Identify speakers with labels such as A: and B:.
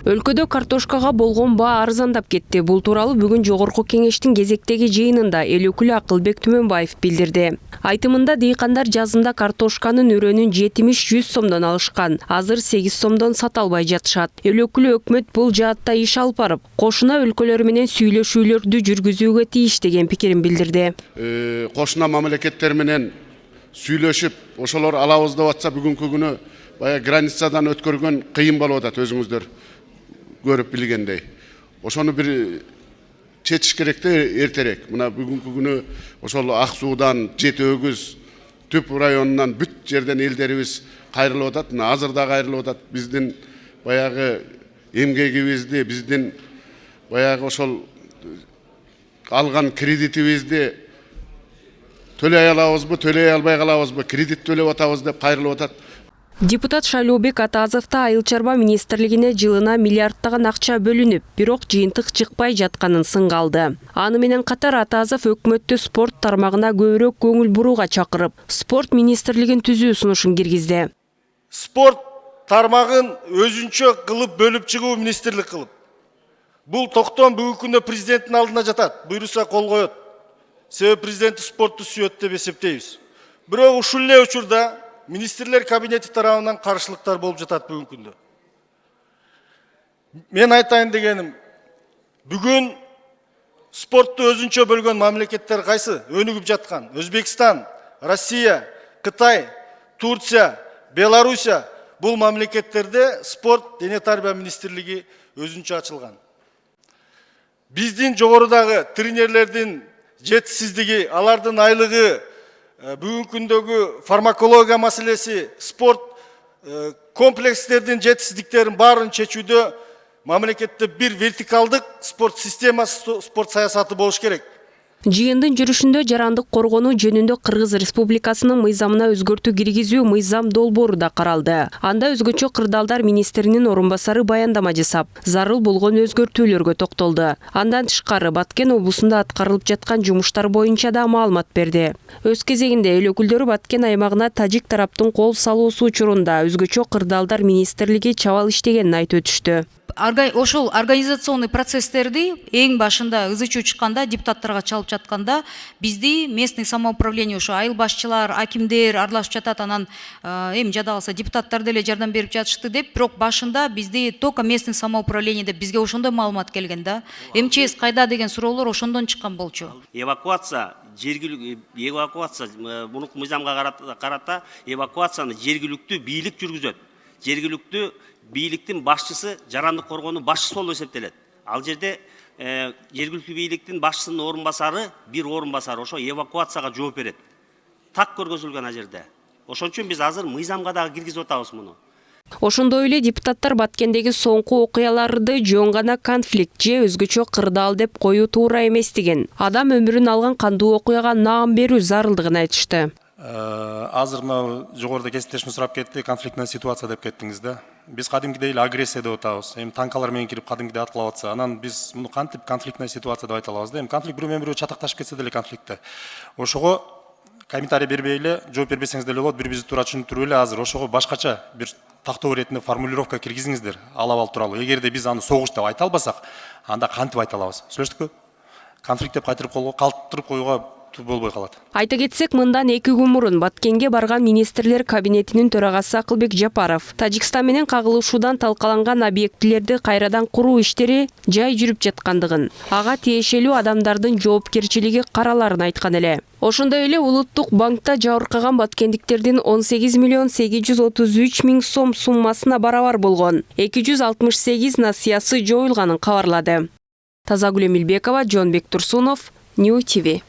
A: Өлкөдө картошкага болгон баа арзандап кетти. Бул тууралуу бүгүн Жогорку Кеңештин кезектеги жыйынында эл өкүлү Акылбек Түмөнбаев билдирди. Айтымында дыйкандар жазында картошканын үрөнүн 70-100 сомдон алышкан. Азыр 8 сомдон сата албай жатышат. Эл өкүлү өкмөт бул жаатта иш алып барып, кошуна өлкөлөр менен сүйлөшүүлөрдү жүргүзүүгө тийиш деген пикирин билдирди.
B: Кошуна мамлекеттер менен сүйлөшүп, ошолор алабыз деп атса бүгүнкү күнү бая границадан өткөргөн кыйын болуп атат, өзүңүздөр көрүп билгендей. Ошону бир чечиш керек да эртерээк. Мына бүгүнкү күнү ошол Ак Суудан, Жети Өгүз, Түп районунан бүт жерден элдерибиз кайрылып атат. Азыр да кайрылып атат. Биздин баягы эмгегибизди, биздин баягы ошол алган кредитибизди төлөй алабызбы, төлөй албай калабызбы, кредит төлөп атабыз деп кайрылып атат.
A: Депутат Шайлообек Атазов да Айыл чарба министрлигине жылына миллиардтаган акча бөлүнүп, бирок жыйынтык чыкпай жатканын сынга алды. Аны менен катар Атазов өкмөттү спорт тармагына көбүрөөк көңүл бурууга чакырып, спорт министрлигин түзүү сунушун киргизди.
C: Спорт тармагын өзүнчө кылып бөлүп чыгуу министрлик кылып. Бул токтом бүгүнкү күндө президенттин алдына жатат. Буйруса кол коет. Себеби президент спортту сүйөт деп эсептейбиз. Бирок ушул эле учурда министрлер кабинети тарабынан каршылыктар болуп жатат бүгүнкү күндө. Мен айтайын дегеним, бүгүн спортту өзүнчө бөлгөн мамлекеттер кайсы? Өнүгүп жаткан Өзбекстан, Россия, Кытай, Турция, Белоруссия. Бул мамлекеттерде спорт дене тарбия министрлиги өзүнчө ачылган. Биздин жогорудагы тренерлердин жетишсиздиги, алардын айлыгы, бүгүнкү күндөгү фармакология маселеси, спорт комплекстердин жетишсиздиктерин баарын чечүүдө мамлекетте бир вертикалдык спорт системасы, спорт саясаты болуш керек.
A: Жыйындын жүрүшүндө жарандык коргонуу жөнүндө Кыргыз Республикасынын мыйзамына өзгөртүү киргизүү мыйзам долбоору да каралды. Анда өзгөчө кырдаалдар министринин орун басары баяндама жасап, зарыл болгон өзгөртүүлөргө токтолду. Андан тышкары Баткен облусунда аткарылып жаткан жумуштар боюнча да маалымат берди. Өз кезегинде эл өкүлдөрү Баткен аймагына тажик тараптын кол салуусу учурунда өзгөчө кырдаалдар министрлиги чабал иштегенин айтып өтүштү.
D: Ошол организационный процесстерди эң башында ызы чуу чыкканда, депутаттарга чалып жатканда бизди местный самоуправление, ошо айыл башчылар, акимдер аралашып жатат, анан эми жада калса депутаттар деле жардам берип жатышты деп, бирок башында бизди только местный самоуправление деп бизге ошондой маалымат келген да. МЧС кайда деген суроолор ошондон чыккан болчу.
E: Эвакуация мунук мыйзамга карата эвакуацияны жергиликтүү бийлик жүргүзөт. Жергиликтүү бийликтин башчысы жарандык коргоонун башчысы болуп эсептелет. Ал жерде жергиликтүү бийликтин башчысынын орун басары, бир орун басары ошо эвакуацияга жооп берет. Так көргөзүлгөн ал жерде. Ошон үчүн биз азыр мыйзамга дагы киргизип атабыз муну.
A: Ошондой эле депутаттар Баткендеги соңку окуяларды жөн гана конфликт же өзгөчө кырдаал деп коюу туура эместигин, адам өмүрүн алган кандуу окуяга наам берүү зарылдыгын айтышты.
F: Азыр мына жогоруда кесиптешим сурап кетти, конфликтный ситуация деп кеттиңиз да. Биз кадимкидей эле агрессия деп атабыз. Эми танкалар менен кирип кадимкидей аткылап атса, анан биз муну кантип конфликтный ситуация деп айта алабыз да. Эми конфликт бирөө менен бирөө чатакташып кетсе деле конфликтте. Ошого комментарий бербей эле, жооп бербесеңиз деле болот, бири-бирибизди туура түшүндүрүп эле азыр ошого башкача бир тактоо иретинде формулировка киргизиңиздер ал абал тууралуу. Эгерде биз аны согуш деп айта албасак, анда кантип айта алабыз? Сүйлөштүкпү? Конфликт деп калтырып коюуга болбой калат.
A: Айта кетсек, мындан 2 күн мурун Баткенге барган министрлер кабинетинин төрагасы Акылбек Жапаров Тажикстан менен кагылышуудан талкаланган объектилерди кайрадан куруу иштери жай жүрүп жаткандыгын, ага тиешелүү адамдардын жоопкерчилиги караларын айткан эле. Ошондой эле Улуттук банкта жабыркаган баткендиктердин 18 миллион 833 миң сом суммасына барабар болгон 268 насыясы жоюлганын кабарлады. Тазагүл Эмилбекова, Жонбек Турсунов, Нью ТВ.